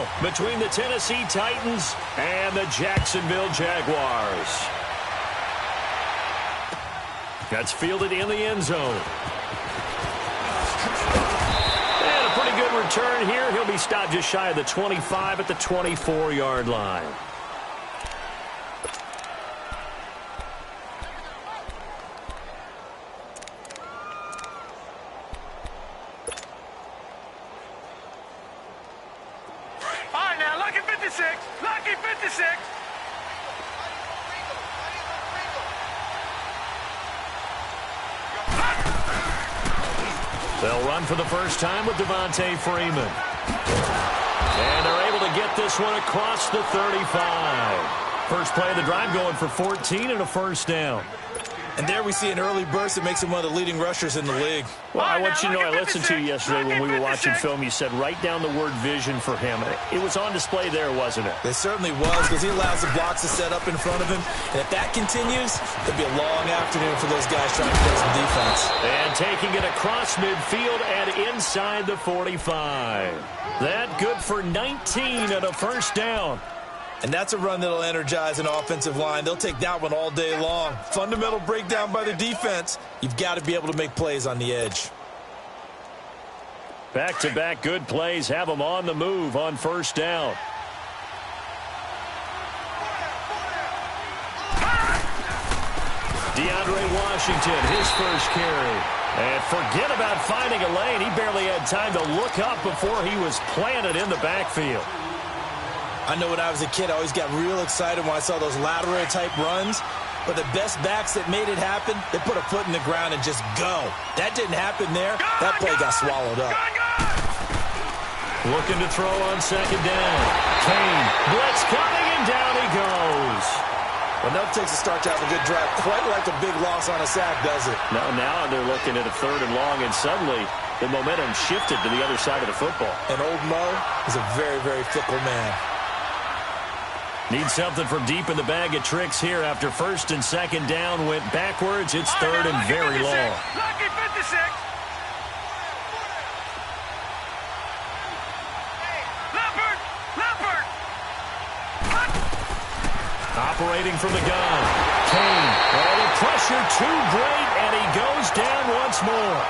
battle between the Tennessee Titans and the Jacksonville Jaguars. That's fielded in the end zone. And a pretty good return here. He'll be stopped just shy of the 25 at the 24-yard line. They'll run for the first time with Devontae Freeman. And they're able to get this one across the 35. First play of the drive going for 14 and a first down. And there we see an early burst that makes him one of the leading rushers in the league. Well, I want you to know, I listened to you yesterday when we were watching film. You said write down the word vision for him. It was on display there, wasn't it? It certainly was, because he allows the blocks to set up in front of him. And if that continues, it'll be a long afternoon for those guys trying to play some defense. And taking it across midfield and inside the 45. That good for 19 and a first down. And that's a run that'll energize an offensive line. They'll take that one all day long. Fundamental breakdown by the defense. You've got to be able to make plays on the edge. Back-to-back good plays have them on the move on first down. DeAndre Washington, his first carry. And forget about finding a lane. He barely had time to look up before he was planted in the backfield. I know when I was a kid, I always got real excited when I saw those lateral-type runs. But the best backs that made it happen, they put a foot in the ground and just go. That didn't happen there. That play got swallowed up. Looking to throw on second down. Kane, blitz coming, and down he goes. Enough takes a start to have a good drive. Quite like a big loss on a sack, does it? Now they're looking at a third and long, and suddenly the momentum shifted to the other side of the football. And old Mo is a very, very fickle man. Need something from deep in the bag of tricks here after first and second down went backwards. It's third and very long. Lucky 56. Leopard. Operating from the gun. Kane. Oh, the pressure too great, and he goes down once more.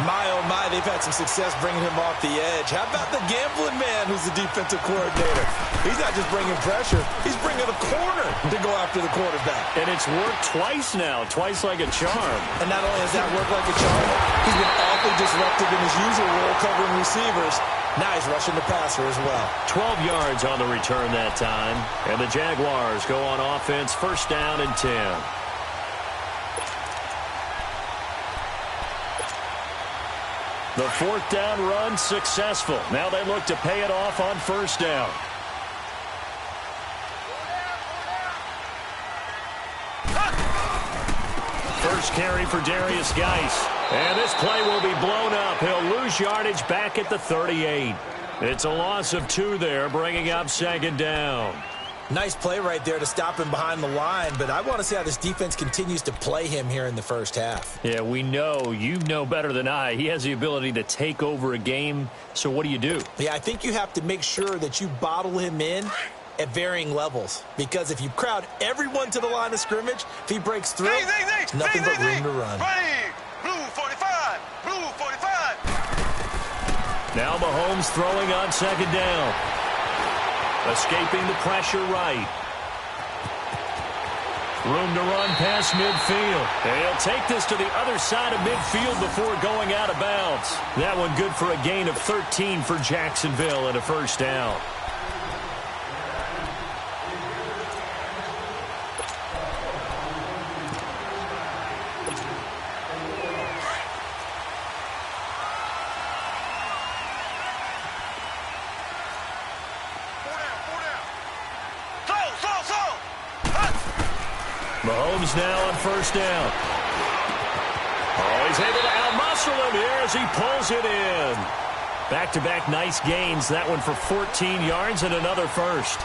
My, oh my, they've had some success bringing him off the edge. How about the gambling man who's the defensive coordinator? He's not just bringing pressure. He's bringing a corner to go after the quarterback. And it's worked twice now, twice like a charm. And not only has that worked like a charm, he's been awfully disruptive in his usual role covering receivers. Now he's rushing the passer as well. 12 yards on the return that time. And the Jaguars go on offense, first down and 10. The fourth down run successful. Now they look to pay it off on first down. First carry for Darius Geis. And this play will be blown up. He'll lose yardage back at the 38. It's a loss of 2 there, bringing up second down. Nice play right there to stop him behind the line, but I want to see how this defense continues to play him here in the first half. Yeah, we know. You know better than I. He has the ability to take over a game, so what do you do? Yeah, I think you have to make sure that you bottle him in at varying levels, because if you crowd everyone to the line of scrimmage, if he breaks through, it's nothing but room to run. Blue 45. Blue 45. Now Mahomes throwing on second down. Escaping the pressure right. Room to run past midfield. And he'll take this to the other side of midfield before going out of bounds. That one good for a gain of 13 for Jacksonville and a first down. Mahomes now on first down. Oh, he's able to outmuscle him here as he pulls it in. Back-to-back nice gains. That one for 14 yards and another first.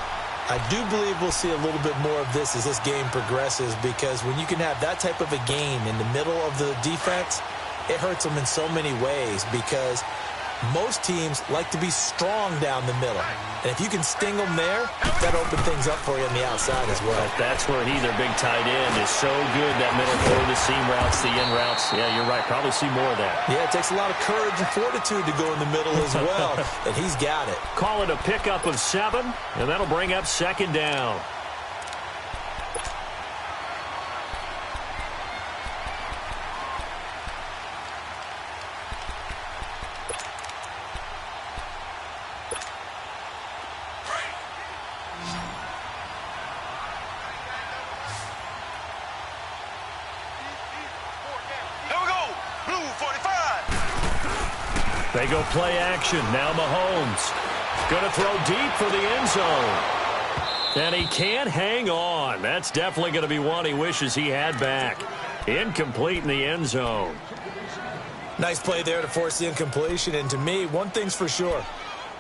I do believe we'll see a little bit more of this as this game progresses, because when you can have that type of a gain in the middle of the defense, it hurts them in so many ways, because Most teams like to be strong down the middle. And if you can sting them there, that'll open things up for you on the outside as well. That's where their big tight end, is so good. That middle throw, the seam routes, the in routes. Yeah, you're right. Probably see more of that. Yeah, it takes a lot of courage and fortitude to go in the middle as well. And he's got it. Call it a pickup of 7, and that'll bring up 2nd down. They go play action. Now Mahomes going to throw deep for the end zone. And he can't hang on. That's definitely going to be one he wishes he had back. Incomplete in the end zone. Nice play there to force the incompletion. And to me, one thing's for sure.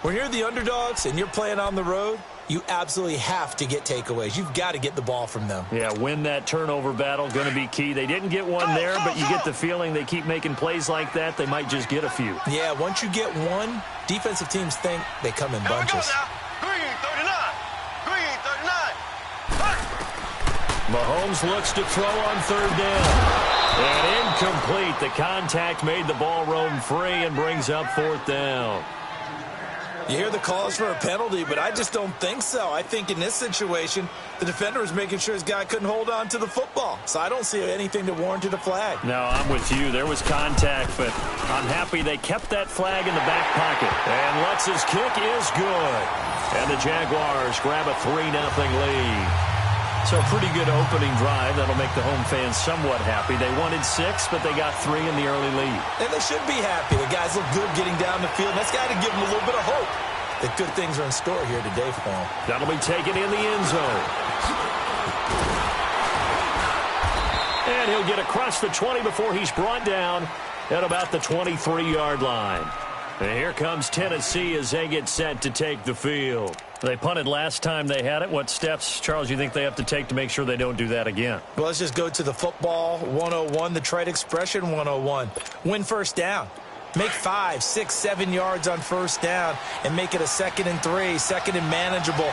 When you're the underdogs and you're playing on the road, you absolutely have to get takeaways. You've got to get the ball from them. Yeah, win that turnover battle, going to be key. They didn't get one there, but you get the feeling they keep making plays like that, they might just get a few. Yeah, once you get one, defensive teams think they come in bunches. Green 39. Green 39. Mahomes looks to throw on 3rd down. And incomplete. The contact made the ball roam free and brings up 4th down. You hear the calls for a penalty, but I just don't think so. I think in this situation, the defender was making sure his guy couldn't hold on to the football. So I don't see anything that warranted a flag. No, I'm with you. There was contact, but I'm happy they kept that flag in the back pocket. And Lutz's kick is good. And the Jaguars grab a 3-0 lead. So a pretty good opening drive. That'll make the home fans somewhat happy. They wanted 6, but they got 3 in the early lead. And they should be happy. The guys look good getting down the field. That's got to give them a little bit of hope that good things are in store here today for them. That'll be taken in the end zone. And he'll get across the 20 before he's brought down at about the 23-yard line. And here comes Tennessee as they get set to take the field. They punted last time they had it. What steps, Charles, you think they have to take to make sure they don't do that again? Well, let's just go to the football 101, the trite expression 101. Win first down. Make 5, 6, 7 yards on first down and make it a 2nd and 3, 2nd and manageable.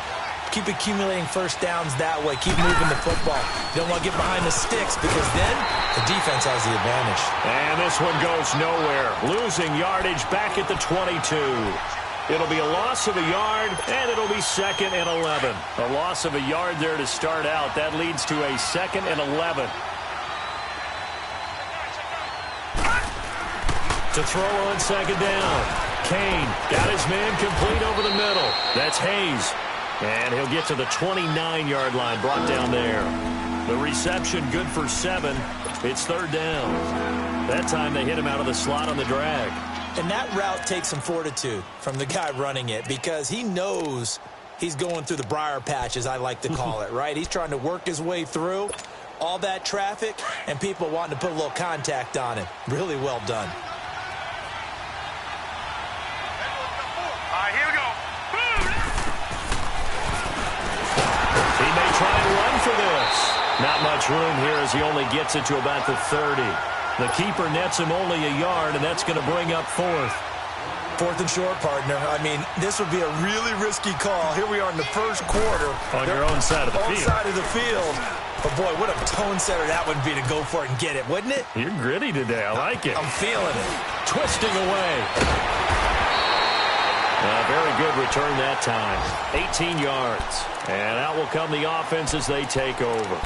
Keep accumulating first downs that way. Keep moving the football. You don't want to get behind the sticks because then the defense has the advantage. And this one goes nowhere. Losing yardage back at the 22. It'll be a loss of a yard, and it'll be 2nd and 11. A loss of a yard there to start out. That leads to a 2nd and 11. To throw on 2nd down. Kane got his man complete over the middle. That's Hayes. And he'll get to the 29-yard line, brought down there. The reception good for 7. It's 3rd down. That time they hit him out of the slot on the drag. And that route takes some fortitude from the guy running it because he knows he's going through the briar patch, as I like to call it, right? He's trying to work his way through all that traffic and people wanting to put a little contact on him. Really well done. All right, here we go. He may try and run for this. Not much room here as he only gets it to about the 30. The keeper nets him only a yard, and that's going to bring up 4th. 4th and short, partner. I mean, this would be a really risky call. Here we are in the first quarter. On your own side of the field. Side of the field. But, boy, what a tone setter that would be to go for it and get it, wouldn't it? You're gritty today. I like it. I'm feeling it. Twisting away. Very good return that time. 18 yards. And out will come the offense as they take over.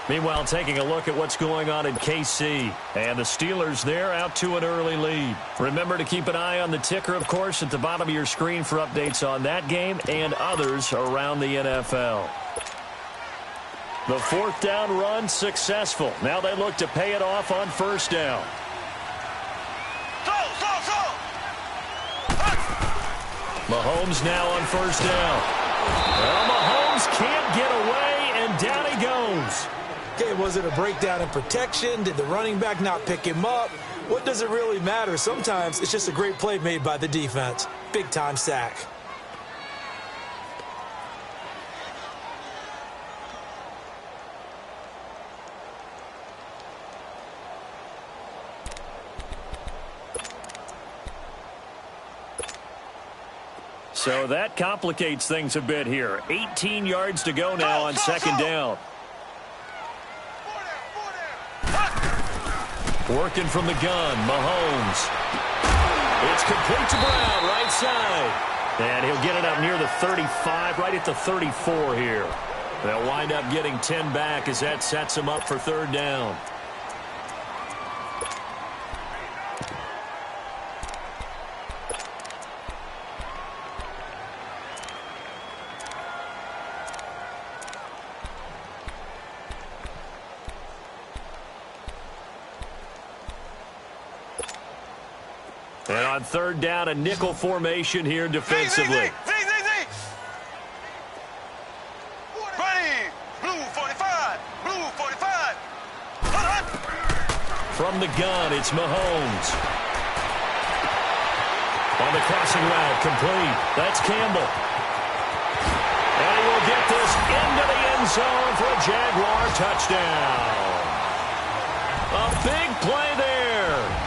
Meanwhile, taking a look at what's going on in KC. And the Steelers there out to an early lead. Remember to keep an eye on the ticker, of course, at the bottom of your screen for updates on that game and others around the NFL. The 4th down run successful. Now they look to pay it off on 1st down. Mahomes now on 1st down. Well, Mahomes can't get away, and down he goes. Okay, was it a breakdown in protection? Did the running back not pick him up? What does it really matter? Sometimes it's just a great play made by the defense. Big-time sack. So that complicates things a bit here. 18 yards to go now on second down. Working from the gun, Mahomes. It's complete to Brown, right side. And he'll get it up near the 35, right at the 34 here. They'll wind up getting 10 back as that sets them up for third down. And on third down, a nickel formation here defensively. Ready. Blue 45. Blue 45. From the gun, it's Mahomes. On the crossing route, complete. That's Campbell. And he will get this into the end zone for a Jaguar touchdown. A big play there.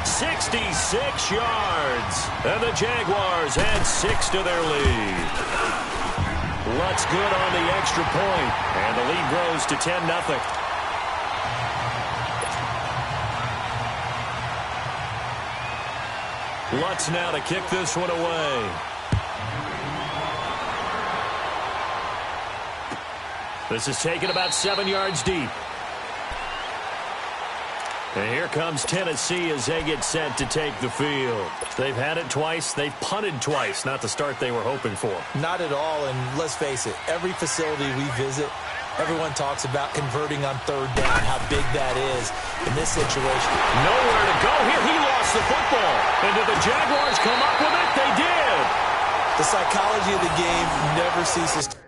66 yards. And the Jaguars add 6 to their lead. Lutz good on the extra point. And the lead grows to 10-0. Lutz now to kick this one away. This is taken about 7 yards deep. And here comes Tennessee as they get set to take the field. They've had it twice. They've punted twice. Not the start they were hoping for. Not at all, and let's face it, every facility we visit, everyone talks about converting on third down, how big that is in this situation. Nowhere to go here. He lost the football. And did the Jaguars come up with it? They did. The psychology of the game never ceases to...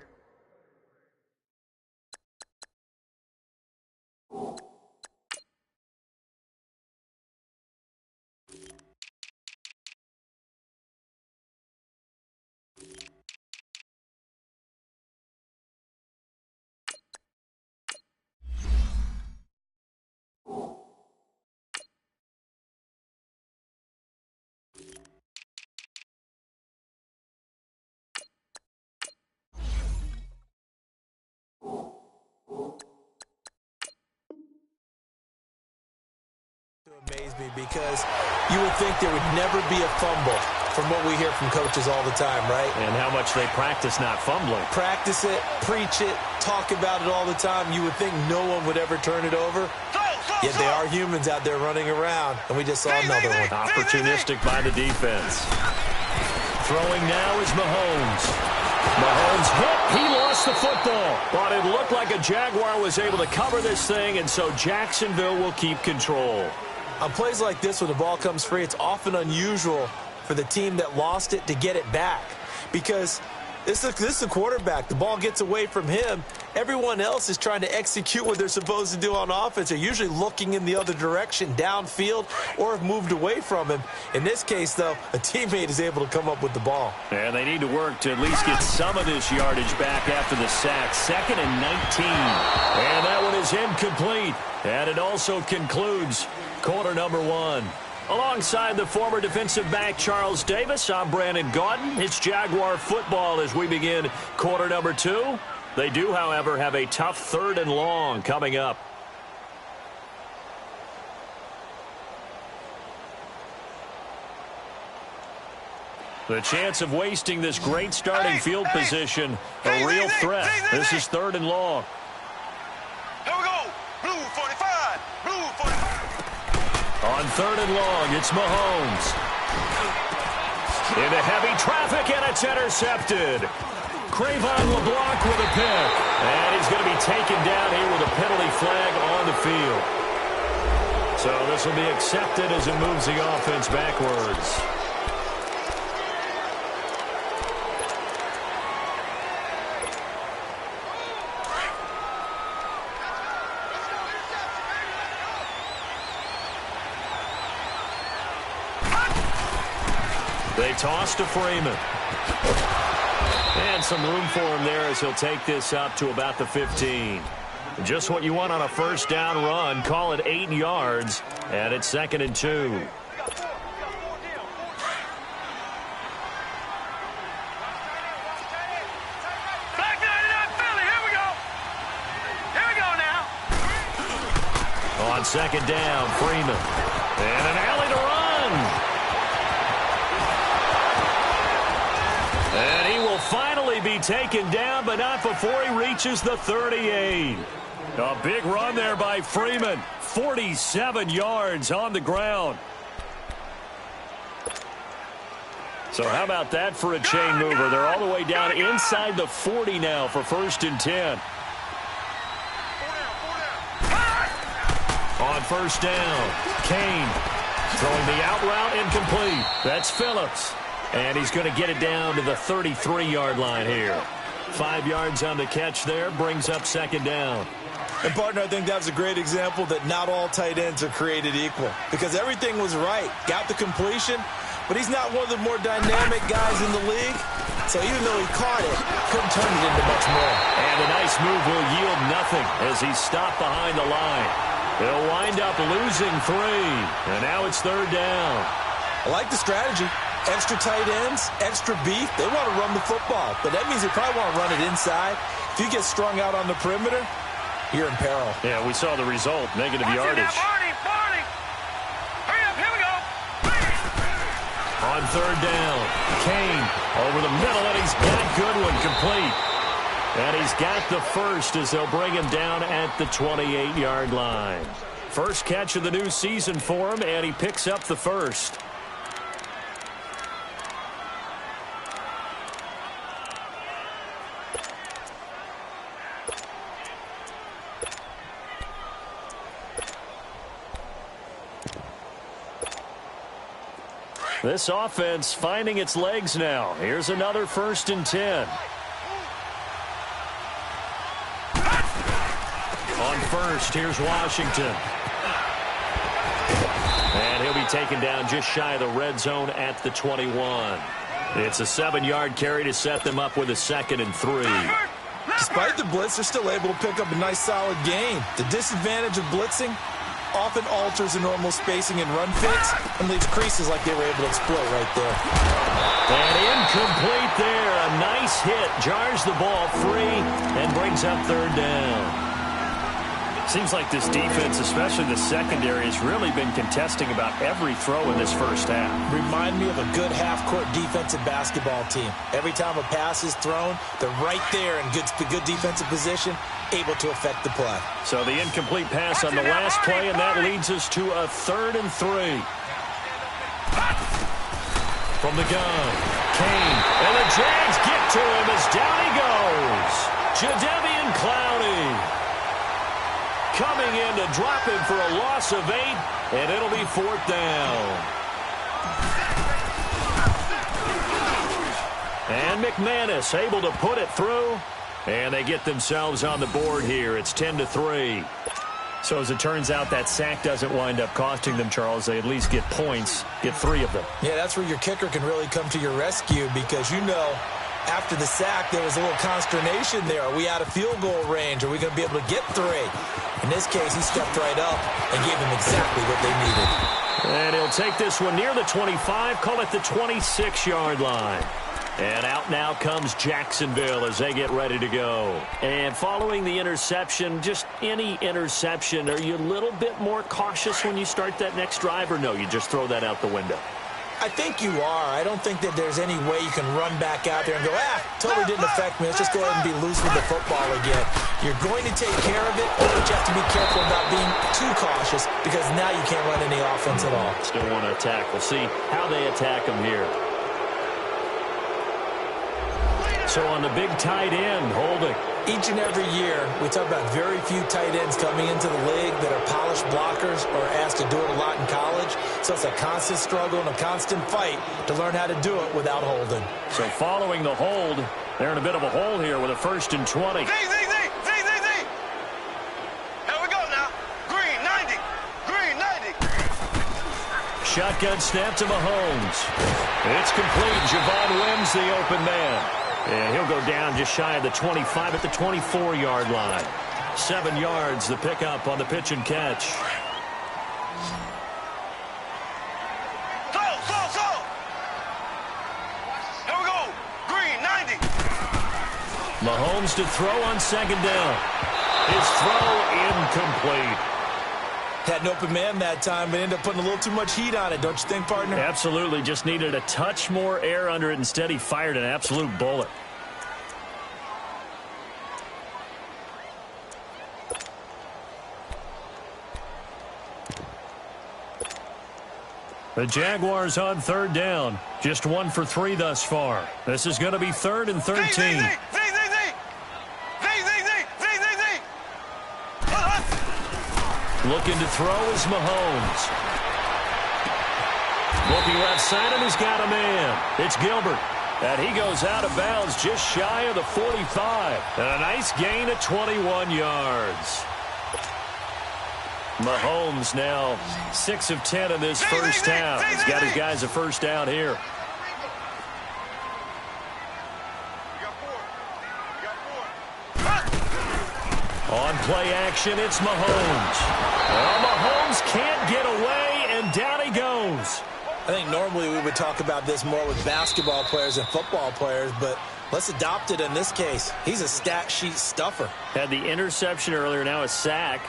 amaze me, because you would think there would never be a fumble from what we hear from coaches all the time, right? And how much they practice not fumbling. Practice it, preach it, talk about it all the time. You would think no one would ever turn it over. Yet they are humans out there running around, and we just saw another one. Opportunistic by the defense. Throwing now is Mahomes. Mahomes hit. He lost the football. But it looked like a Jaguar was able to cover this thing, and so Jacksonville will keep control. On plays like this, when the ball comes free, it's often unusual for the team that lost it to get it back, because this is the quarterback. The ball gets away from him. Everyone else is trying to execute what they're supposed to do on offense. They're usually looking in the other direction, downfield, or have moved away from him. In this case, though, a teammate is able to come up with the ball. And they need to work to at least get some of this yardage back after the sack. 2nd and 19. And that one is incomplete. And it also concludes quarter number 1. Alongside the former defensive back Charles Davis, I'm Brandon Gaudin. It's Jaguar football as we begin quarter number 2. They do, however, have a tough 3rd and long coming up. The chance of wasting this great starting field position, a real threat. This is 3rd and long. Here we go. Blue 45. Blue 45. On 3rd and long, it's Mahomes. Into heavy traffic, and it's intercepted. Crayvon LeBlanc with a pick. And he's going to be taken down here with a penalty flag on the field. So this will be accepted as it moves the offense backwards. They toss to Freeman. And some room for him there as he'll take this up to about the 15. Just what you want on a first down run. Call it 8 yards. And it's 2nd and 2. second down, Freeman. And an alley to run. And he will finally be taken down, but not before he reaches the 38. A big run there by Freeman. 47 yards on the ground. So how about that for a chain mover? They're all the way down inside the 40 now for 1st and 10. On 1st down, Kane throwing the out route incomplete. That's Phillips. And he's going to get it down to the 33-yard line here. 5 yards on the catch there, brings up 2nd down. And, partner, I think that was a great example that not all tight ends are created equal. Because everything was right. Got the completion, but he's not one of the more dynamic guys in the league. So even though he caught it, couldn't turn it into much more. And a nice move will yield nothing as he's stopped behind the line. They'll wind up losing 3. And now it's 3rd down. I like the strategy. Extra tight ends, extra beef. They want to run the football, but that means they probably want to run it inside. If you get strung out on the perimeter, you're in peril. Yeah, we saw the result. Negative yardage. Barney. Hurry up, here we go. On 3rd down, Kane over the middle, and he's got Goodwin complete. And he's got the first as they'll bring him down at the 28-yard line. First catch of the new season for him, and he picks up the first. This offense finding its legs now. Here's another 1st and 10. On 1st, here's Washington. And he'll be taken down just shy of the red zone at the 21. It's a 7-yard carry to set them up with a 2nd and 3. Despite the blitz, they're still able to pick up a nice solid gain. The disadvantage of blitzing often alters the normal spacing and run fits and leaves creases like they were able to exploit right there. And incomplete there. A nice hit. Jars the ball free and brings up 3rd down. Seems like this defense, especially the secondary, has really been contesting about every throw in this first half. Remind me of a good half-court defensive basketball team. Every time a pass is thrown, they're right there in good defensive position, able to affect the play. So the incomplete pass on the last play, and that leads us to a 3rd and 3. From the gun, Kane, and the Jags get to him as down he goes. Jadeveon Clowney coming in to drop him for a loss of 8, and it'll be 4th down. And McManus able to put it through, and they get themselves on the board here. It's 10-3. So as it turns out, that sack doesn't wind up costing them, Charles. They at least get points, get 3 of them. Yeah, that's where your kicker can really come to your rescue because, you know, after the sack, there was a little consternation there. Are we out of field goal range? Are we going to be able to get 3? In this case, he stepped right up and gave them exactly what they needed. And he'll take this one near the 25, call it the 26-yard line. And out now comes Jacksonville as they get ready to go. And following the interception, just any interception, are you a little bit more cautious when you start that next drive, or no, you just throw that out the window? I think you are. I don't think that there's any way you can run back out there and go, totally didn't affect me. Let's just go ahead and be loose with the football again. You're going to take care of it, but you have to be careful about being too cautious because now you can't run any offense at all. Still want to attack. We'll see how they attack them here. So on the big tight end, holding. Each and every year, we talk about very few tight ends coming into the league that are polished blockers or asked to do it a lot in college. So it's a constant struggle and a constant fight to learn how to do it without holding. So following the hold, they're in a bit of a hole here with a 1st and 20. Z. Here we go now. Green 90. Green 90. Shotgun snap to Mahomes. It's complete. Javon wins the open man. And he'll go down just shy of the 25 at the 24-yard line. 7 yards, the pickup on the pitch and catch. Go. Here we go. Green 90. Mahomes to throw on 2nd down. His throw incomplete. Had an open man that time, but ended up putting a little too much heat on it, don't you think, partner? Absolutely. Just needed a touch more air under it. Instead, he fired an absolute bullet. The Jaguars on third down. Just 1 for 3 thus far. This is going to be 3rd and 13. Looking to throw is Mahomes. Looking left side, and he's got a man. It's Gilbert. And he goes out of bounds just shy of the 45. And a nice gain of 21 yards. Mahomes now 6 of 10 in this first half. He's got his guys a first down here. On play action, it's Mahomes. Well, Mahomes can't get away, and down he goes. I think normally we would talk about this more with basketball players and football players, but let's adopt it in this case. He's a stat sheet stuffer. Had the interception earlier, now a sack.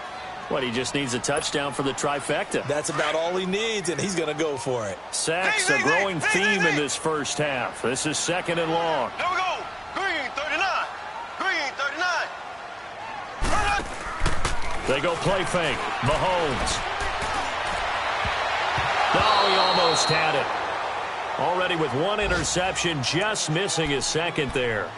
What, he just needs a touchdown for the trifecta. That's about all he needs, and he's going to go for it. Sacks, a growing theme in this first half. This is 2nd and long. There we go. Green 39. Green 39. They go play fake. Mahomes. Oh, he almost had it. Already with 1 interception, just missing his 2nd there.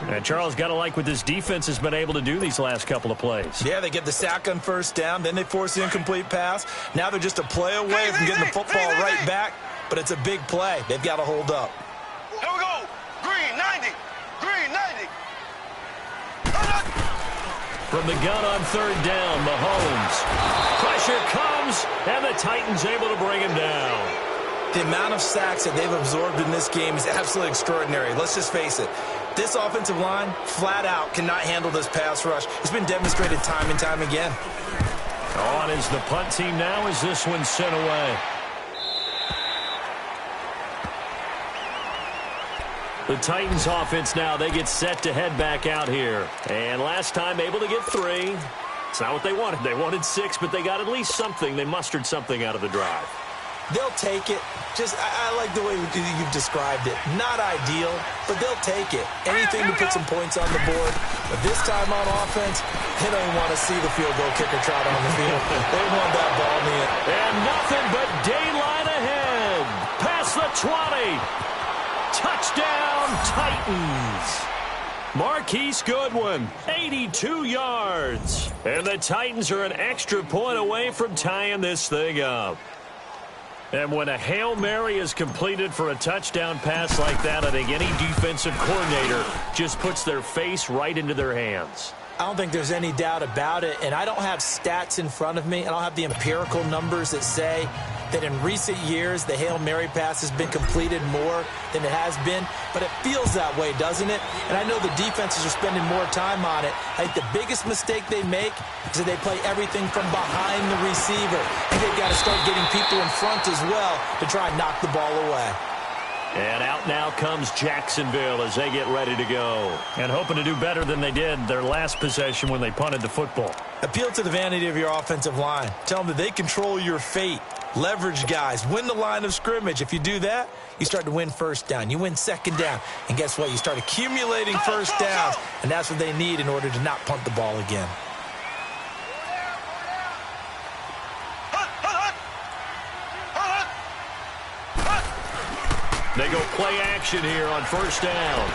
And Charles, got to like what this defense has been able to do these last couple of plays. Yeah, they get the sack on first down, then they force the incomplete pass. Now they're just a play away from getting the football right back, but it's a big play. They've got to hold up. Here we go. Green 90. Green 90. From the gun on 3rd down, Mahomes. Pressure comes, and the Titans able to bring him down. The amount of sacks that they've absorbed in this game is absolutely extraordinary. Let's just face it. This offensive line, flat out, cannot handle this pass rush. It's been demonstrated time and time again. On is the punt team now as this one's sent away. The Titans offense now, they get set to head back out here. And last time able to get 3. It's not what they wanted. They wanted 6, but they got at least something. They mustered something out of the drive. They'll take it. I like the way you've described it. Not ideal, but they'll take it. Anything to put some points on the board. But this time on offense, they don't even want to see the field goal kicker trot on the field. They want that ball in the end. And nothing but daylight ahead. Past the 20. Touchdown, Titans. Marquise Goodwin, 82 yards. And the Titans are an extra point away from tying this thing up. And when a Hail Mary is completed for a touchdown pass like that, I think any defensive coordinator just puts their face right into their hands. I don't think there's any doubt about it, and I don't have stats in front of me. I don't have the empirical numbers that say that in recent years the Hail Mary pass has been completed more than it has been, but it feels that way, doesn't it? And I know the defenses are spending more time on it. I think the biggest mistake they make is that they play everything from behind the receiver. I think they've got to start getting people in front as well to try and knock the ball away. And out now comes Jacksonville as they get ready to go. And hoping to do better than they did their last possession when they punted the football. Appeal to the vanity of your offensive line. Tell them that they control your fate. Leverage guys. Win the line of scrimmage. If you do that, you start to win first down. You win second down. And guess what? You start accumulating first downs. And that's what they need in order to not punt the ball again. They go play action here on first down.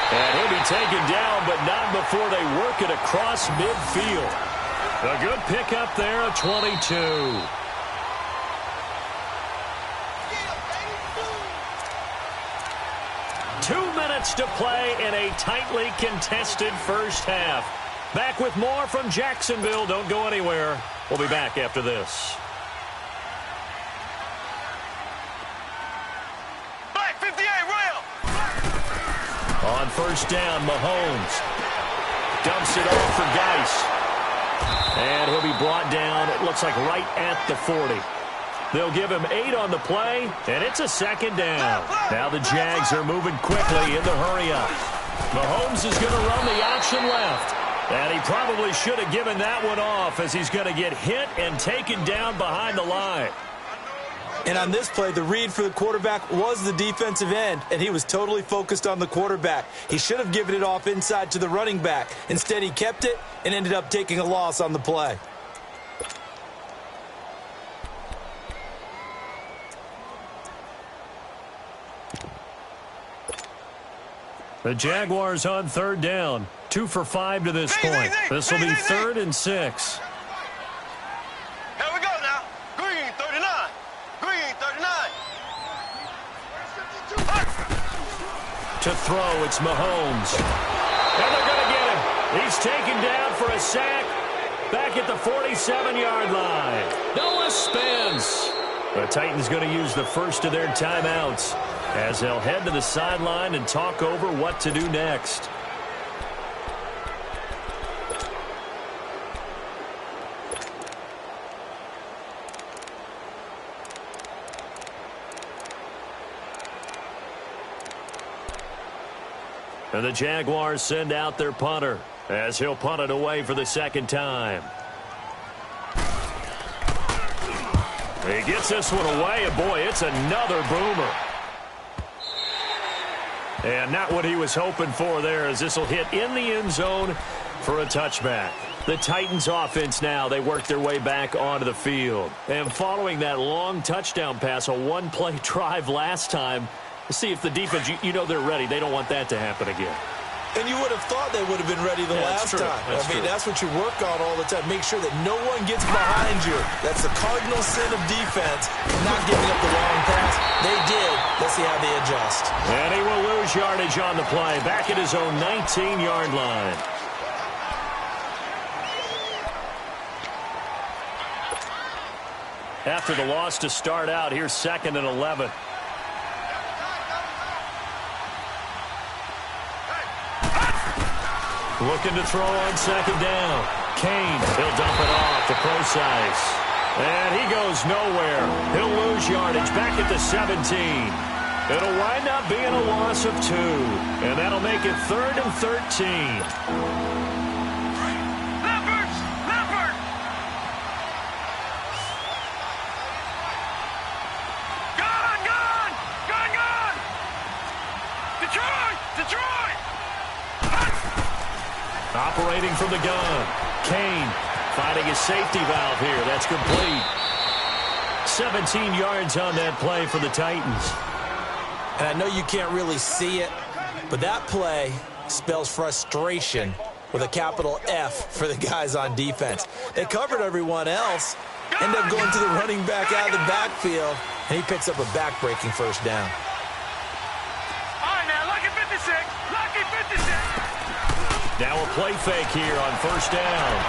And he'll be taken down, but not before they work it across midfield. A good pickup there at 22. Two minutes to play in a tightly contested first half. Back with more from Jacksonville. Don't go anywhere. We'll be back after this. On first down, Mahomes dumps it off for Geis. And he'll be brought down, it looks like right at the 40. They'll give him 8 on the play, and it's a second down. Now the Jags are moving quickly in the hurry-up. Mahomes is going to run the option left. And he probably should have given that one off as he's going to get hit and taken down behind the line. And on this play, the read for the quarterback was the defensive end, and he was totally focused on the quarterback. He should have given it off inside to the running back. Instead, he kept it and ended up taking a loss on the play. The Jaguars on third down. 2 for 5 to this point. This will be 3rd and 6. Here we go now. Green 39. Green 39. To throw, it's Mahomes. And they're going to get him. He's taken down for a sack. Back at the 47-yard line. Noah Spence. The Titans going to use the first of their timeouts as they'll head to the sideline and talk over what to do next. And the Jaguars send out their punter as he'll punt it away for the second time. He gets this one away, and boy, it's another boomer. And not what he was hoping for there, as this will hit in the end zone for a touchback. The Titans offense now, they work their way back onto the field. And following that long touchdown pass, a one-play drive last time, see if the defense, you know they're ready. They don't want that to happen again. And you would have thought they would have been ready the last time. That's what you work on all the time. Make sure that no one gets behind you. That's the cardinal sin of defense, not giving up the long pass. They did. Let's see how they adjust. And he will lose yardage on the play, back at his own 19-yard line. After the loss to start out, here's 2nd and 11. Looking to throw on second down. Kane, he'll dump it off to Procise. And he goes nowhere. He'll lose yardage back at the 17. It'll wind up being a loss of 2. And that'll make it 3rd and 13. Leopard! Gone! Detroit! Operating from the gun. Kane finding his safety valve here. That's complete. 17 yards on that play for the Titans. And I know you can't really see it, but that play spells frustration with a capital F for the guys on defense. They covered everyone else, end up going to the running back out of the backfield, and he picks up a back-breaking first down. All right, now, lucky 56. Now a play fake here on first down.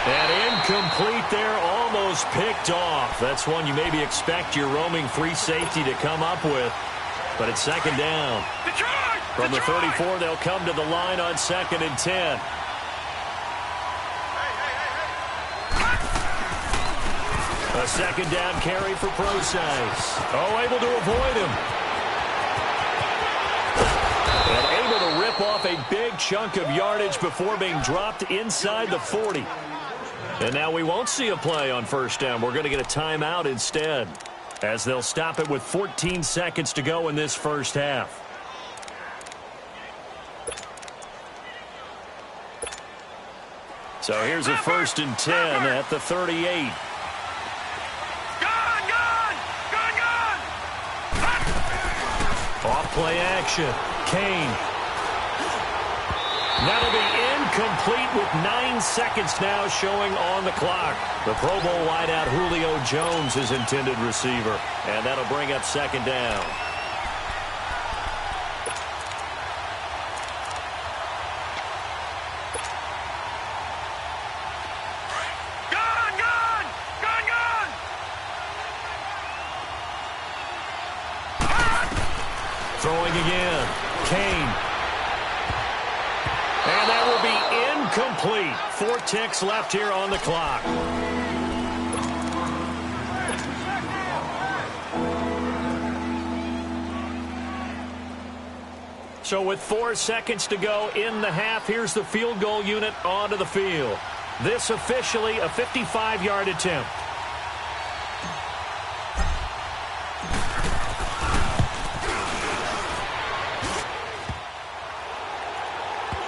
And incomplete there, almost picked off. That's one you maybe expect your roaming free safety to come up with. But it's second down. From the 34, they'll come to the line on 2nd and 10. A second down carry for Procise. Able to avoid him. And able to rip off a big chunk of yardage before being dropped inside the 40. And now we won't see a play on first down. We're going to get a timeout instead, as they'll stop it with 14 seconds to go in this first half. So here's a 1st and 10 at the 38. Off play action. Kane. That'll be incomplete with 9 seconds now showing on the clock. The Pro Bowl wideout Julio Jones is intended receiver. And that'll bring up second down. Throwing again. Kane. And that will be incomplete. 4 ticks left here on the clock. So with 4 seconds to go in the half, here's the field goal unit onto the field. This officially a 55-yard attempt.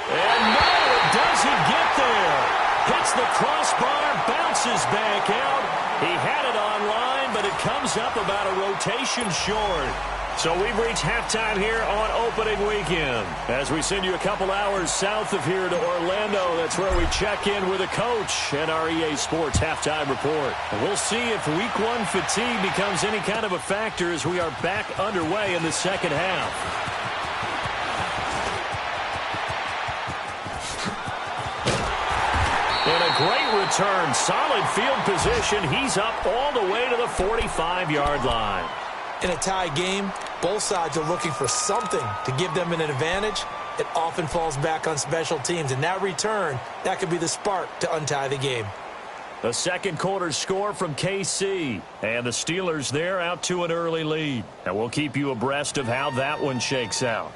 And no, it doesn't get there. Hits the crossbar, bounces back out. He had it online, but it comes up about a rotation short. So we've reached halftime here on opening weekend. As we send you a couple hours south of here to Orlando, that's where we check in with a coach and our EA Sports halftime report. And we'll see if week 1 fatigue becomes any kind of a factor as we are back underway in the second half. And a great return, solid field position. He's up all the way to the 45-yard line. In a tie game, both sides are looking for something to give them an advantage. It often falls back on special teams, and that return, that could be the spark to untie the game. The second quarter score from KC, and the Steelers there out to an early lead. And we'll keep you abreast of how that one shakes out.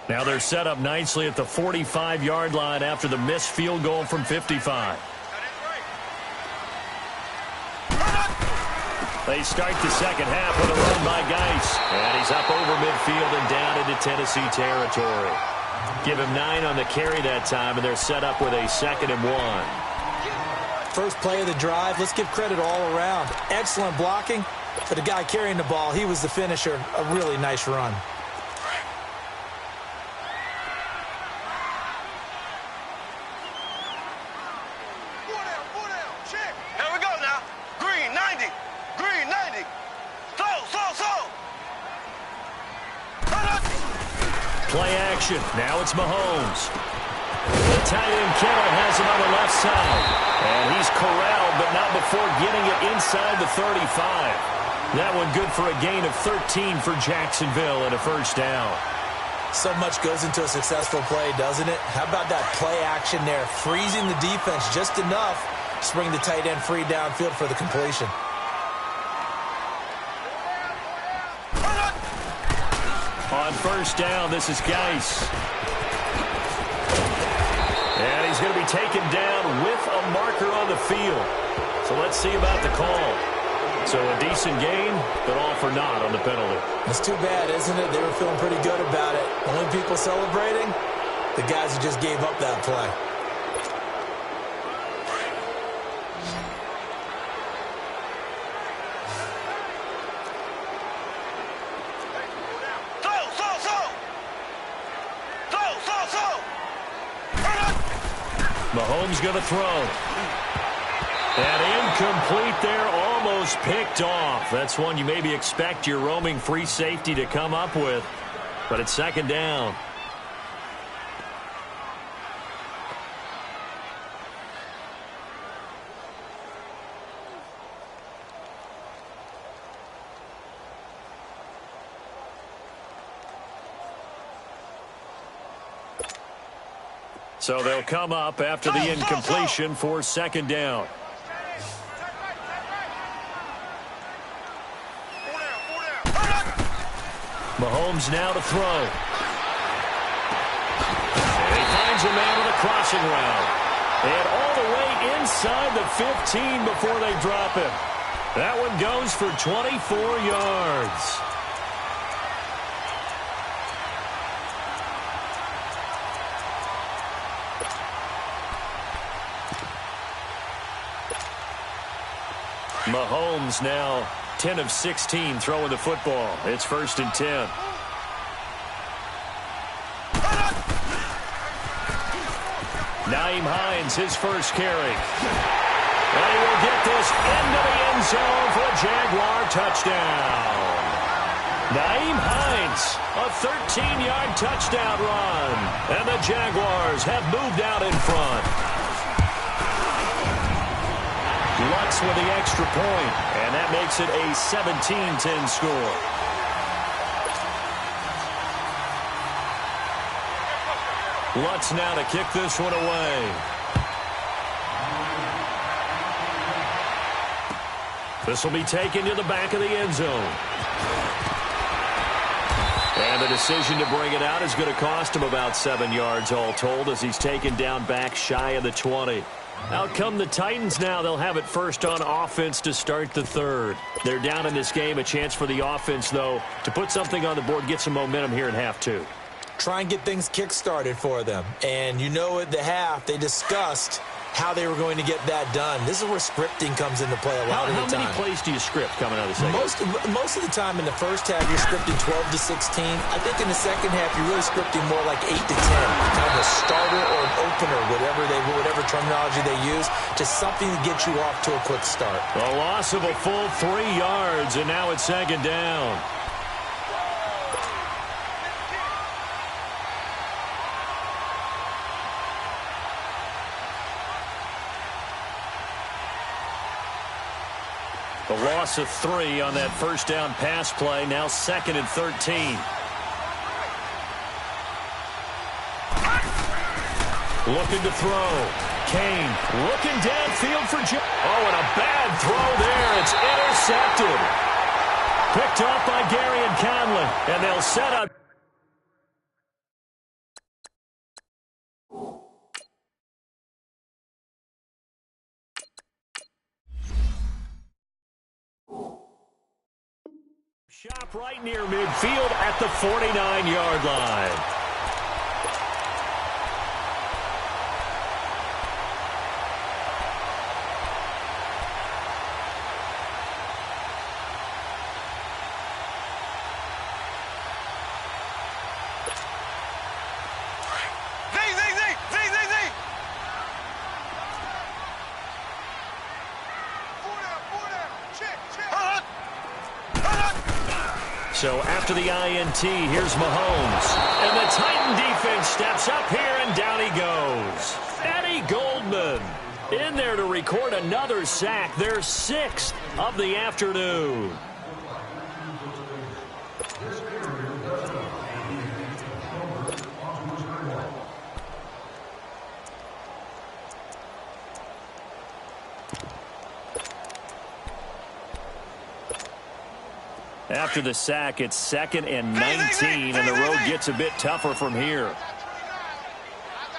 Now they're set up nicely at the 45-yard line after the missed field goal from 55. They start the second half with a run by Geis. And he's up over midfield and down into Tennessee territory. Give him 9 on the carry that time, and they're set up with a 2nd and 1. First play of the drive, let's give credit all around. Excellent blocking. For the guy carrying the ball, he was the finisher. A really nice run. Play action. Now it's Mahomes. The tight end Kittle has him on the left side. And he's corralled, but not before getting it inside the 35. That one good for a gain of 13 for Jacksonville and a first down. So much goes into a successful play, doesn't it? How about that play action there? Freezing the defense just enough to bring the tight end free downfield for the completion. On first down, this is Geis. And he's going to be taken down with a marker on the field. So let's see about the call. So a decent gain, but all for naught on the penalty. It's too bad, isn't it? They were feeling pretty good about it. Only people celebrating, the guys who just gave up that play. Mahomes going to throw. And incomplete there, almost picked off. That's one you maybe expect your roaming free safety to come up with. But it's second down. So they'll come up after the incompletion for second down. Mahomes now to throw. And he finds a man on a crossing route. And all the way inside the 15 before they drop him. That one goes for 24 yards. Mahomes now 10 of 16 throwing the football. It's 1st and 10. Nyheim Hines, his first carry. And he will get this into the end zone for a Jaguar touchdown. Nyheim Hines, a 13-yard touchdown run. And the Jaguars have moved out in front. Lutz with the extra point, and that makes it a 17-10 score. Lutz now to kick this one away. This will be taken to the back of the end zone. And the decision to bring it out is going to cost him about 7 yards all told as he's taken down back shy of the 20. Out come the Titans now. They'll have it first on offense to start the third. They're down in this game. A chance for the offense, though, to put something on the board, get some momentum here in half two. Try and get things kick-started for them. And you know at the half, they discussed how they were going to get that done. This is where scripting comes into play a lot of the time. How many plays do you script coming out of the second? Most of the time in the first half, you're scripting 12 to 16. I think in the second half, you're really scripting more like 8 to 10. Kind of a starter or an opener, whatever terminology they use, just something to get you off to a quick start. A loss of a full 3 yards, and now it's second down. The loss of 3 on that first down pass play. Now 2nd and 13. Looking to throw. Kane looking downfield for Joe. Oh, and a bad throw there. It's intercepted. Picked off by Gary and Conley. And they'll set up. Shop right near midfield at the 49-yard line. So after the INT, here's Mahomes. And the Titan defense steps up here, and down he goes. Eddie Goldman in there to record another sack, their 6th of the afternoon. After the sack, it's 2nd and 19, and the road gets a bit tougher from here.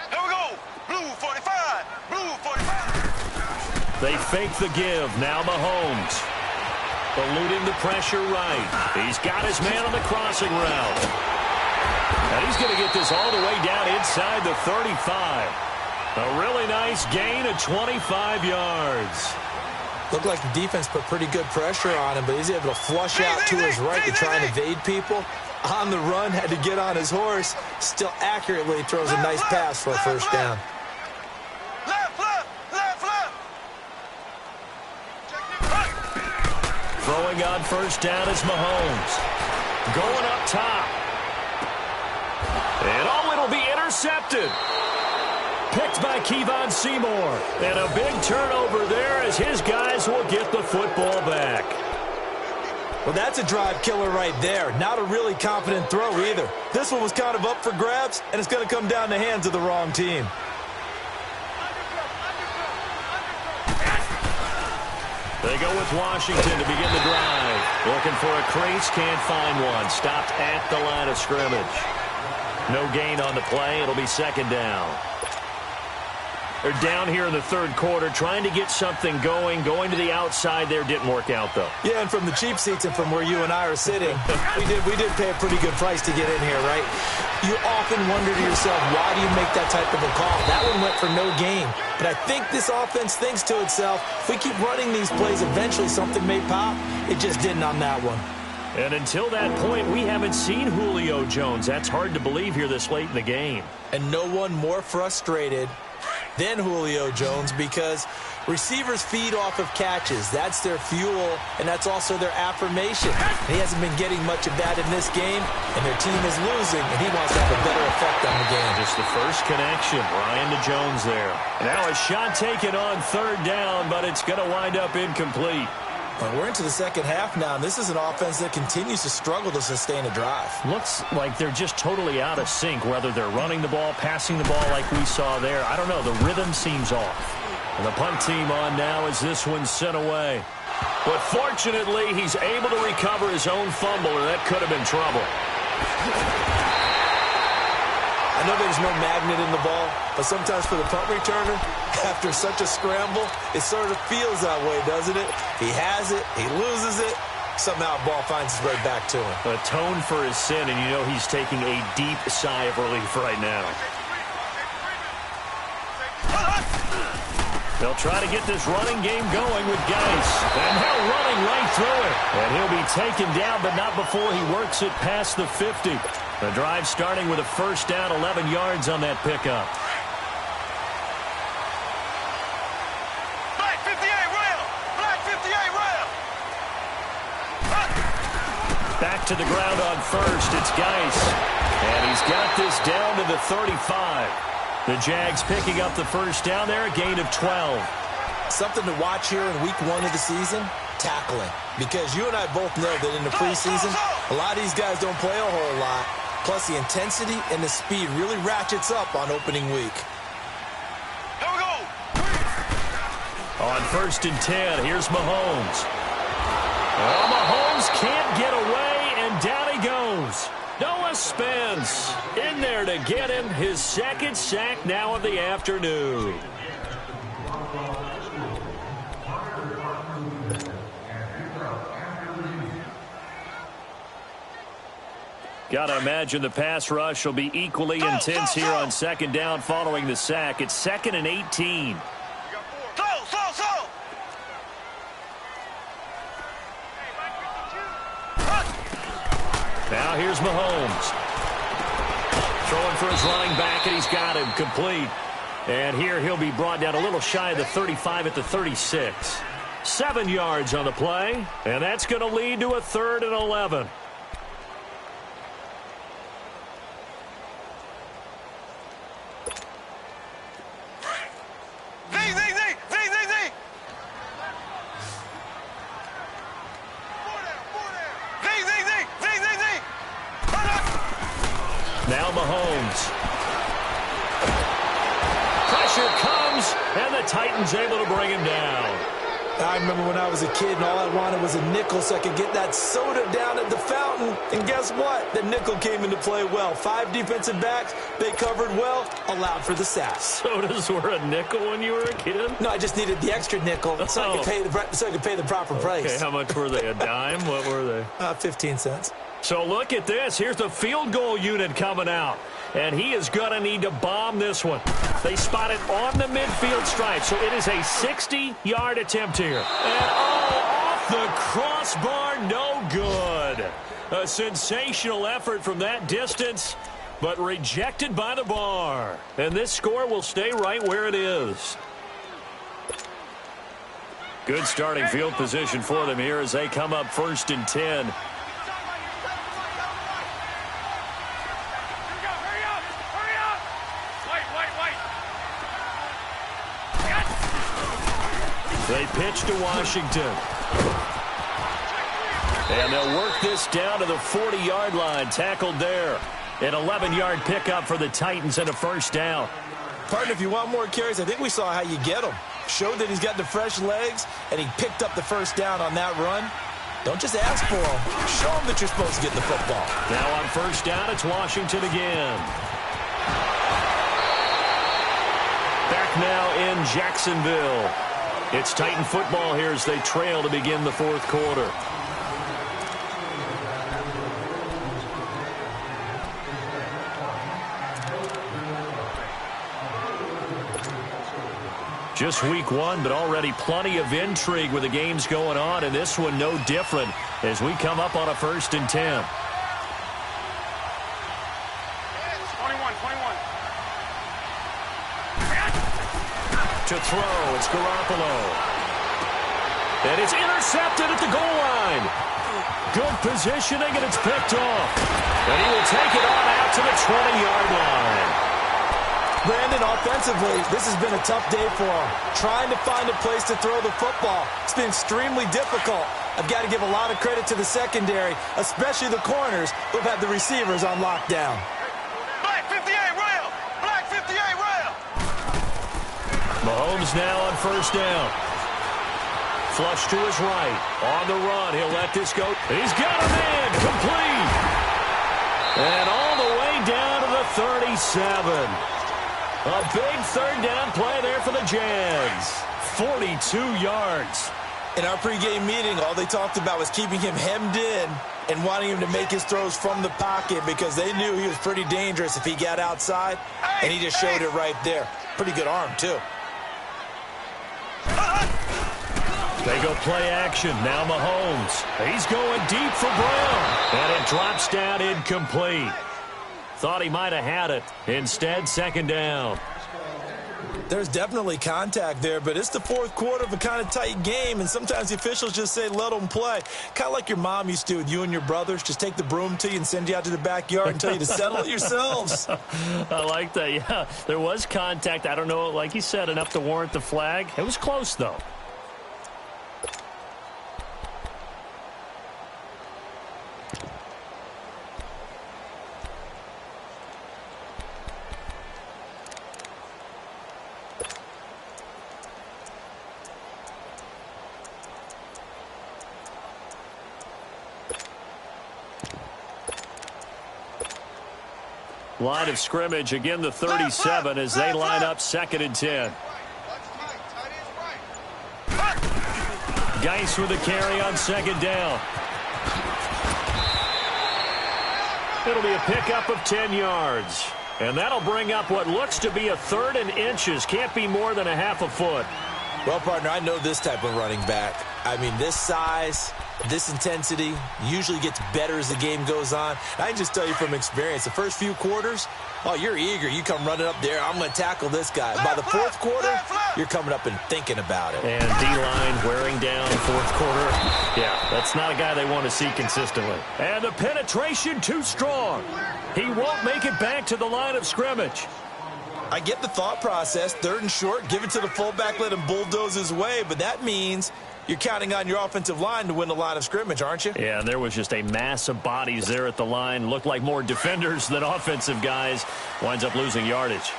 Here we go. Blue 45. Blue 45. They fake the give. Now Mahomes. Eluding the pressure right. He's got his man on the crossing route. And he's going to get this all the way down inside the 35. A really nice gain of 25 yards. Looked like the defense put pretty good pressure on him, but he's able to flush out to his right to try and evade people. On the run, had to get on his horse. Still accurately throws a nice pass for a first down. Throwing on first down is Mahomes. Going up top. And it'll be intercepted. Picked by Kevon Seymour. And a big turnover there as his guys will get the football back. Well, that's a drive killer right there. Not a really confident throw either. This one was kind of up for grabs, and it's going to come down the hands of the wrong team. They go with Washington to begin the drive. Looking for a crease, can't find one. Stopped at the line of scrimmage. No gain on the play. It'll be second down. They're down here in the third quarter, trying to get something going. Going to the outside there didn't work out, though. Yeah, and from the cheap seats and from where you and I are sitting, we did pay a pretty good price to get in here, right? You often wonder to yourself, why do you make that type of a call? That one went for no gain. But I think this offense thinks to itself, if we keep running these plays, eventually something may pop. It just didn't on that one. And until that point, we haven't seen Julio Jones. That's hard to believe here this late in the game. And no one more frustrated than Julio Jones, because receivers feed off of catches. That's their fuel, and that's also their affirmation. And he hasn't been getting much of that in this game, and their team is losing, and he wants to have a better effect on the game. Just the first connection, Ryan to Jones there. Now a shot taken on third down, but it's going to wind up incomplete. Well, we're into the second half now, and this is an offense that continues to struggle to sustain a drive. Looks like they're just totally out of sync, whether they're running the ball, passing the ball like we saw there. I don't know. The rhythm seems off. And the punt team on now as this one's sent away. But fortunately, he's able to recover his own fumble, or that could have been trouble. I know there's no magnet in the ball, but sometimes for the punt returner, after such a scramble, it sort of feels that way, doesn't it? He has it, he loses it, somehow the ball finds its way back to him. Atone for his sin, and you know he's taking a deep sigh of relief right now. They'll try to get this running game going with Geis. And now running right through it. And he'll be taken down, but not before he works it past the 50. The drive starting with a first down, 11 yards on that pickup. Black 58 rail! Black 58 rail! Back to the ground on first. It's Geis. And he's got this down to the 35. The Jags picking up the first down there, a gain of 12. Something to watch here in week 1 of the season, tackling. Because you and I both know that in the preseason, a lot of these guys don't play a whole lot. Plus, the intensity and the speed really ratchets up on opening week. Here we go! On first and 10, here's Mahomes. Well, Mahomes can't get away, and down he goes. Noah Spence in there to get him his second sack now of the afternoon. Got to imagine the pass rush will be equally intense here on second down following the sack. It's 2nd and 18. Now here's Mahomes. Throwing for his running back, and he's got him complete. And here he'll be brought down a little shy of the 35 at the 36. 7 yards on the play, and that's going to lead to a 3rd and 11. Now Mahomes. Pressure comes, and the Titans able to bring him down. I remember when I was a kid and all I wanted was a nickel so I could get that soda down at the fountain. And guess what? The nickel came into play well. 5 defensive backs, they covered well, allowed for the sack. Sodas were a nickel when you were a kid? No, I just needed the extra nickel so I could pay the proper price. Okay, how much were they? A dime? What were they? 15 cents. So look at this. Here's the field goal unit coming out. And he is going to need to bomb this one. They spot it on the midfield stripe. So it is a 60-yard attempt here. And off the crossbar, no good. A sensational effort from that distance, but rejected by the bar. And this score will stay right where it is. Good starting field position for them here as they come up 1st and 10. They pitch to Washington. And they'll work this down to the 40-yard line. Tackled there. An 11-yard pickup for the Titans and a first down. Partner, if you want more carries, I think we saw how you get them. Showed that he's got the fresh legs, and he picked up the first down on that run. Don't just ask for them. Show them that you're supposed to get the football. Now on first down, it's Washington again. Back now in Jacksonville. It's Titan football here as they trail to begin the 4th quarter. Just week 1, but already plenty of intrigue with the games going on, and this one no different as we come up on a 1st and 10. 21. To throw, it's Garoppolo. And it's intercepted at the goal line. Good positioning, and it's picked off. And he will take it on out to the 20-yard line. Brandon, offensively, this has been a tough day for him. Trying to find a place to throw the football. It's been extremely difficult. I've got to give a lot of credit to the secondary, especially the corners who've had the receivers on lockdown. Black 58 rail! Black 58 rail! Mahomes now on first down. flush to his right. On the run, he'll let this go. He's got him in. Complete. And all the way down to the 37. A big third down play there for the Jags. 42 yards. In our pregame meeting, all they talked about was keeping him hemmed in and wanting him to make his throws from the pocket because they knew he was pretty dangerous if he got outside, and he just showed it right there. Pretty good arm, too. They go play action. Now Mahomes. He's going deep for Brown. And it drops down incomplete. Thought he might have had it. Instead, second down. There's definitely contact there, but it's the fourth quarter of a kind of tight game, and sometimes the officials just say, let them play. Kind of like your mom used to with you and your brothers. Just take the broom to you and send you out to the backyard and tell you to settle it yourselves. I like that, yeah. There was contact. I don't know, like you said, enough to warrant the flag. It was close, though. Line of scrimmage, again the 37 as they line up 2nd and 10. Geis with a carry on 2nd down. It'll be a pickup of 10 yards. And that'll bring up what looks to be a 3rd and inches. Can't be more than a half a foot. Well, partner, I know this type of running back. I mean, this size, this intensity usually gets better as the game goes on. I can just tell you from experience, the first few quarters, oh, you're eager. You come running up there, I'm going to tackle this guy. By the fourth quarter, you're coming up and thinking about it. And D-line wearing down fourth quarter. Yeah, that's not a guy they want to see consistently. And the penetration too strong. He won't make it back to the line of scrimmage. I get the thought process, 3rd and short, give it to the fullback, let him bulldoze his way, but that means you're counting on your offensive line to win the line of scrimmage, aren't you? Yeah, and there was just a mass of bodies there at the line. Looked like more defenders than offensive guys. Winds up losing yardage.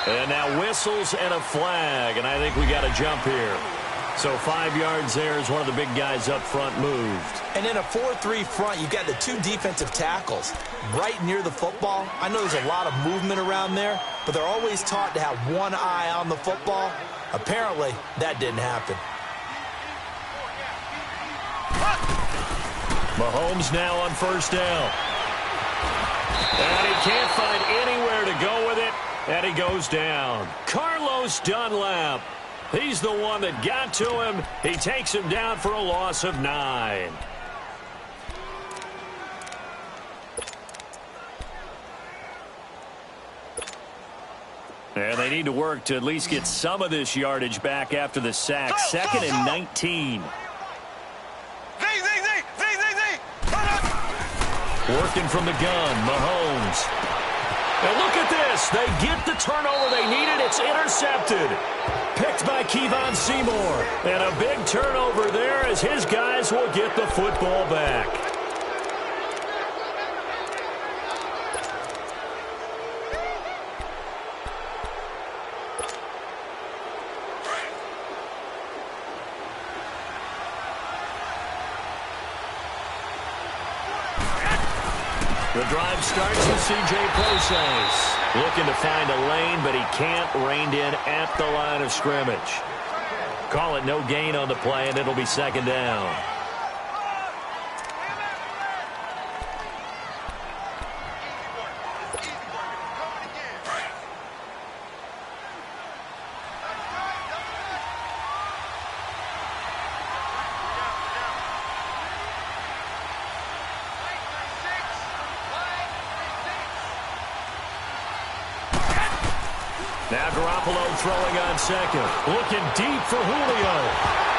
And now whistles and a flag, and I think we got a jump here. So 5 yards there as one of the big guys up front moved. And in a 4-3 front, you've got the 2 defensive tackles right near the football. I know there's a lot of movement around there, but they're always taught to have one eye on the football. Apparently, that didn't happen. Mahomes now on 1st down. And he can't find anywhere to go with it, and he goes down. Carlos Dunlap. He's the one that got to him. He takes him down for a loss of 9. And they need to work to at least get some of this yardage back after the sack. 2nd and 19. Working from the gun, Mahomes. And look at this. They get the turnover they needed. It's intercepted. Picked by Kevon Seymour. And a big turnover there as his guys will get the football back. The drive starts with C.J. Process. Looking to find a lane, but he can't. Reined in at the line of scrimmage. Call it no gain on the play, and it'll be 2nd down. Now Garoppolo throwing on 2nd. Looking deep for Julio.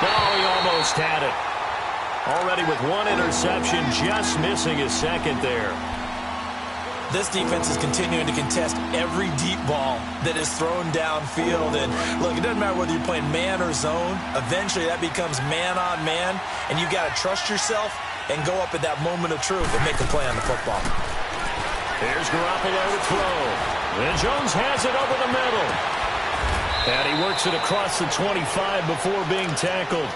Oh, he almost had it. Already with 1 interception, just missing his 2nd there. This defense is continuing to contest every deep ball that is thrown downfield. And look, it doesn't matter whether you're playing man or zone. Eventually that becomes man on man, and you've got to trust yourself and go up at that moment of truth and make a play on the football. Here's Garoppolo to throw. And Jones has it over the middle. And he works it across the 25 before being tackled.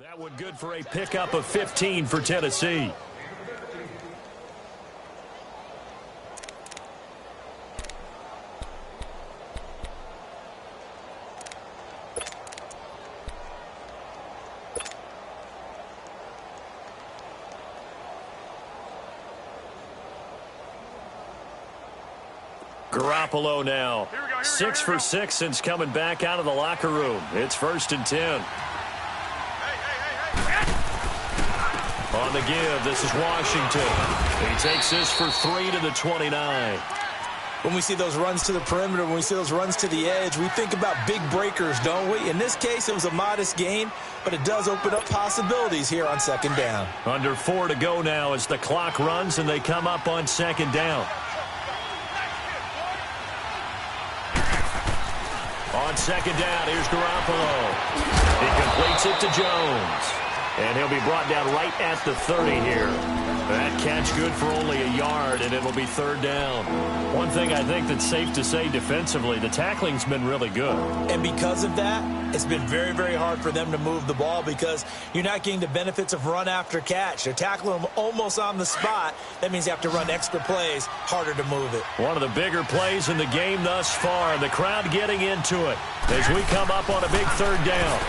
That one good for a pickup of 15 for Tennessee. Garoppolo now. 6 for 6 since coming back out of the locker room. It's 1st and 10. On the give, this is Washington. He takes this for 3 to the 29. When we see those runs to the perimeter, when we see those runs to the edge, we think about big breakers, don't we? In this case, it was a modest gain, but it does open up possibilities here on 2nd down. Under 4 to go now as the clock runs and they come up on 2nd down. On 2nd down, here's Garoppolo. He completes it to Jones. And he'll be brought down right at the 30 here. That catch good for only a yard, and it'll be 3rd down. One thing I think that's safe to say defensively, the tackling's been really good. And because of that, it's been very, very hard for them to move the ball because you're not getting the benefits of run after catch. They're tackling them almost on the spot. That means you have to run extra plays, harder to move it. One of the bigger plays in the game thus far, and the crowd getting into it as we come up on a big 3rd down.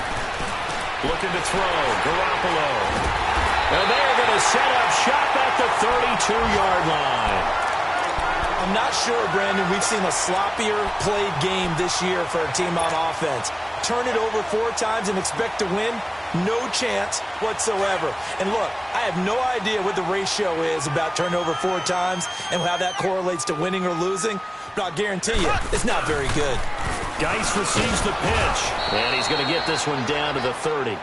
Looking to throw, Garoppolo. And they're going to set up shop at the 32-yard line. I'm not sure, Brandon, we've seen a sloppier played game this year for a team on offense. Turn it over 4 times and expect to win? No chance whatsoever. And look, I have no idea what the ratio is about turnover 4 times and how that correlates to winning or losing. But I'll guarantee you, it's not very good. Geis receives the pitch, and he's going to get this one down to the 30.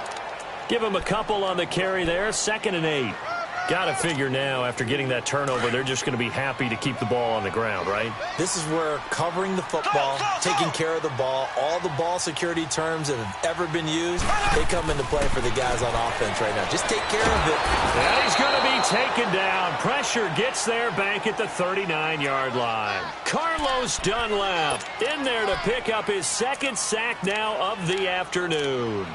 Give him a couple on the carry there, 2nd and 8. Got to figure now, after getting that turnover, they're just going to be happy to keep the ball on the ground, right? This is where covering the football, taking care of the ball, all the ball security terms that have ever been used, they come into play for the guys on offense right now. Just take care of it. And he's going to be taken down. Pressure gets there back at the 39-yard line. Carlos Dunlap in there to pick up his 2nd sack now of the afternoon.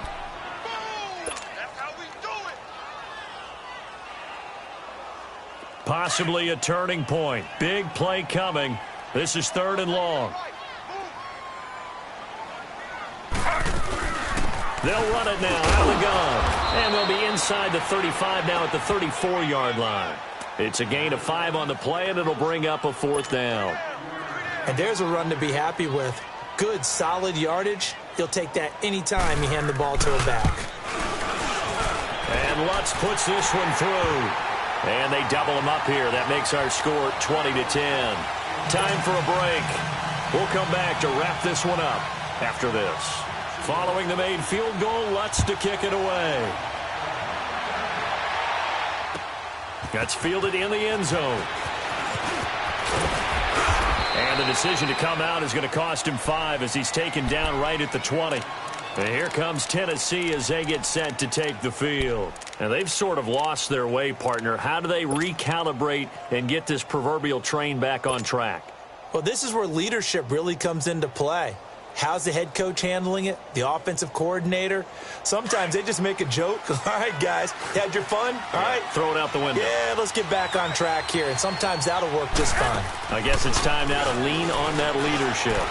Possibly a turning point. Big play coming. This is 3rd and long. They'll run it now out of the gun. And they'll be inside the 35 now at the 34-yard line. It's a gain of 5 on the play, and it'll bring up a 4th down. And there's a run to be happy with. Good, solid yardage. He'll take that anytime you hand the ball to a back. And Lutz puts this one through. And they double him up here. That makes our score 20 to 10. Time for a break. We'll come back to wrap this one up after this. Following the made field goal, Lutz to kick it away. That's fielded in the end zone. And the decision to come out is going to cost him 5 as he's taken down right at the 20. And here comes Tennessee as they get set to take the field. And they've sort of lost their way, partner. How do they recalibrate and get this proverbial train back on track? Well, this is where leadership really comes into play. How's the head coach handling it? The offensive coordinator? Sometimes they just make a joke. All right, guys, you had your fun? All right. Throw it out the window. Yeah, let's get back on track here. And sometimes that'll work just fine. I guess it's time now to lean on that leadership.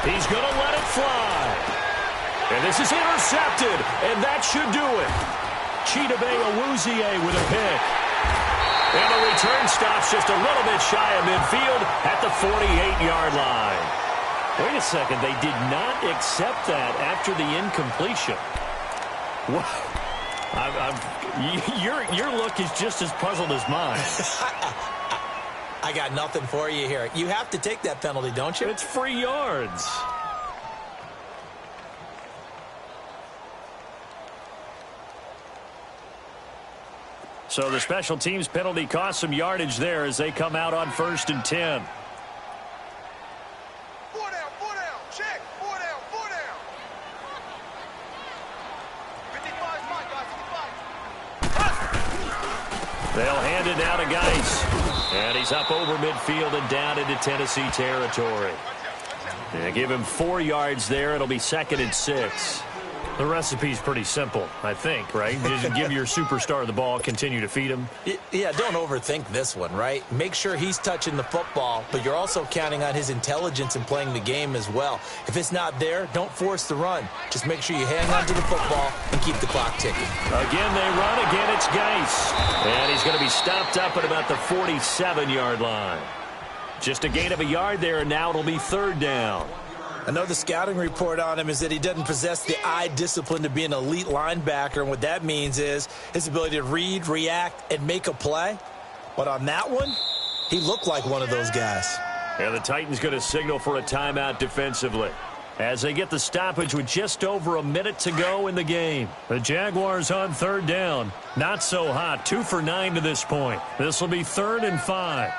He's going to let it fly. And this is intercepted, and that should do it. Chidobe Awuzie with a pick. And the return stops just a little bit shy of midfield at the 48-yard line. Wait a second, they did not accept that after the incompletion. Wow. Your look is just as puzzled as mine. I got nothing for you here. You have to take that penalty, don't you? It's free yards. So the special teams penalty cost some yardage there as they come out on 1st and 10. 4 down, check, 4 down. 55 is mine, guys, 55. They'll hand it now to Geis. And he's up over midfield and down into Tennessee territory. And give him 4 yards there. It'll be 2nd and 6. The recipe's pretty simple, I think, right? Just give your superstar the ball, continue to feed him. Yeah, don't overthink this one, right? Make sure he's touching the football, but you're also counting on his intelligence in playing the game as well. If it's not there, don't force the run. Just make sure you hang on to the football and keep the clock ticking. Again, they run. Again, it's Geis. And he's going to be stopped up at about the 47-yard line. Just a gain of a yard there, and now it'll be third down. I know the scouting report on him is that he doesn't possess the eye discipline to be an elite linebacker, and what that means is his ability to read, react, and make a play. But on that one, he looked like one of those guys. And the Titans going to signal for a timeout defensively as they get the stoppage with just over a minute to go in the game. The Jaguars on third down. Not so hot. 2 for 9 to this point. This will be 3rd and 5.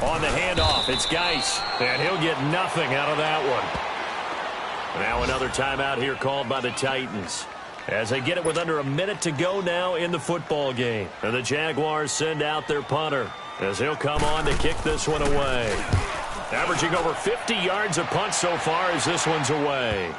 On the handoff, it's Geis, and he'll get nothing out of that one. Now another timeout here called by the Titans as they get it with under a minute to go now in the football game. And the Jaguars send out their punter as he'll come on to kick this one away. Averaging over 50 yards a punt so far as this one's away.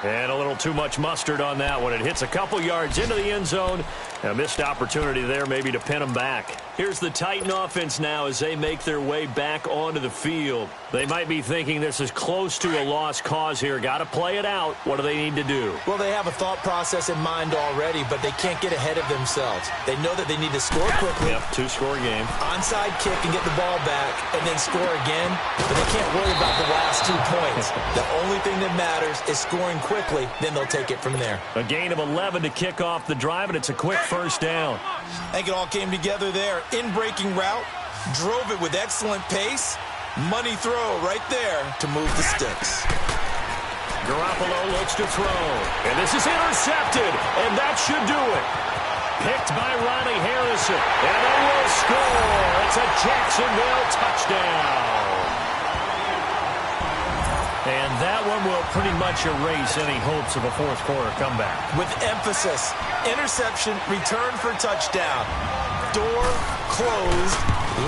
And a little too much mustard on that one. It hits a couple yards into the end zone. A missed opportunity there maybe to pin them back. Here's the Titan offense now as they make their way back onto the field. They might be thinking this is close to a lost cause here. Got to play it out. What do they need to do? Well, they have a thought process in mind already, but they can't get ahead of themselves. They know that they need to score quickly. Yep, 2-score game. Onside kick and get the ball back and then score again, but they can't worry about the last 2 points. The only thing that matters is scoring quickly, then they'll take it from there. A gain of 11 to kick off the drive, and it's a quick first down. I think it all came together there. In-breaking route, drove it with excellent pace. Money throw right there to move the sticks. Garoppolo looks to throw. And this is intercepted, and that should do it. Picked by Ronnie Harrison, and they will score. It's a Jacksonville touchdown. And that one will pretty much erase any hopes of a fourth-quarter comeback. With emphasis, interception, return for touchdown. Door closed,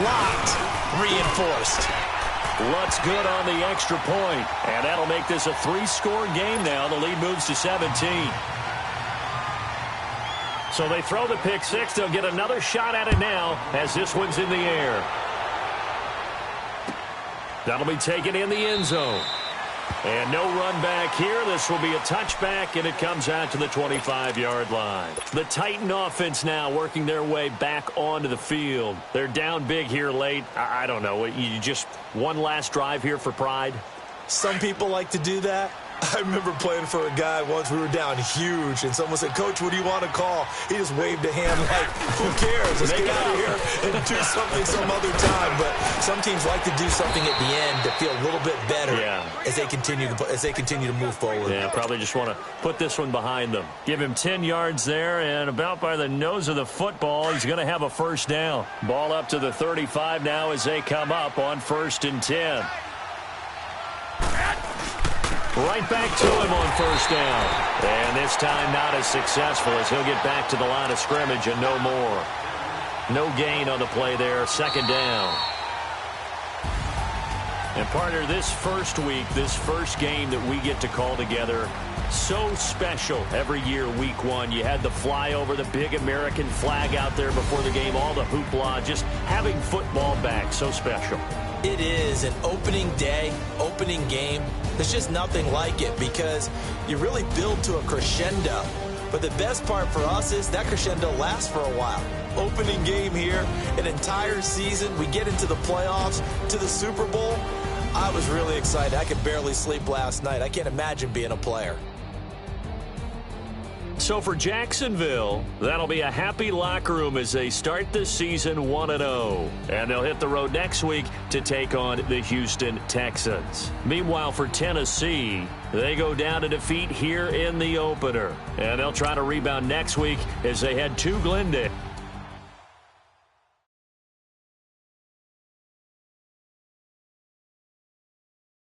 locked, reinforced. Lutz good on the extra point, and that'll make this a 3-score game now. The lead moves to 17. So they throw the pick six. They'll get another shot at it now as this one's in the air. That'll be taken in the end zone. And no run back here. This will be a touchback, and it comes out to the 25-yard line. The Titan offense now working their way back onto the field. They're down big here late. I don't know. You just one last drive here for pride? Some people like to do that. I remember playing for a guy once. We were down huge, and someone said, "Coach, what do you want to call?" He just waved a hand like, "Who cares? Let's get out of here and do something some other time." But some teams like to do something at the end to feel a little bit better as they continue to move forward. Yeah, probably just want to put this one behind them. Give him 10 yards there, and about by the nose of the football, he's going to have a first down. Ball up to the 35 now as they come up on 1st and 10. Right back to him on first down. And this time not as successful as he'll get back to the line of scrimmage and no more. No gain on the play there. 2nd down. And partner, this first week, this first game that we get to call together, so special every year, week 1. You had the flyover, the big American flag out there before the game, all the hoopla, just having football back, so special. It is an opening day, opening game. There's just nothing like it because you really build to a crescendo. But the best part for us is that crescendo lasts for a while. Opening game here, an entire season. We get into the playoffs, to the Super Bowl. I was really excited. I could barely sleep last night. I can't imagine being a player. So for Jacksonville, that'll be a happy locker room as they start the season 1-0. And they'll hit the road next week to take on the Houston Texans. Meanwhile, for Tennessee, they go down to defeat here in the opener. And they'll try to rebound next week as they head to Glendale.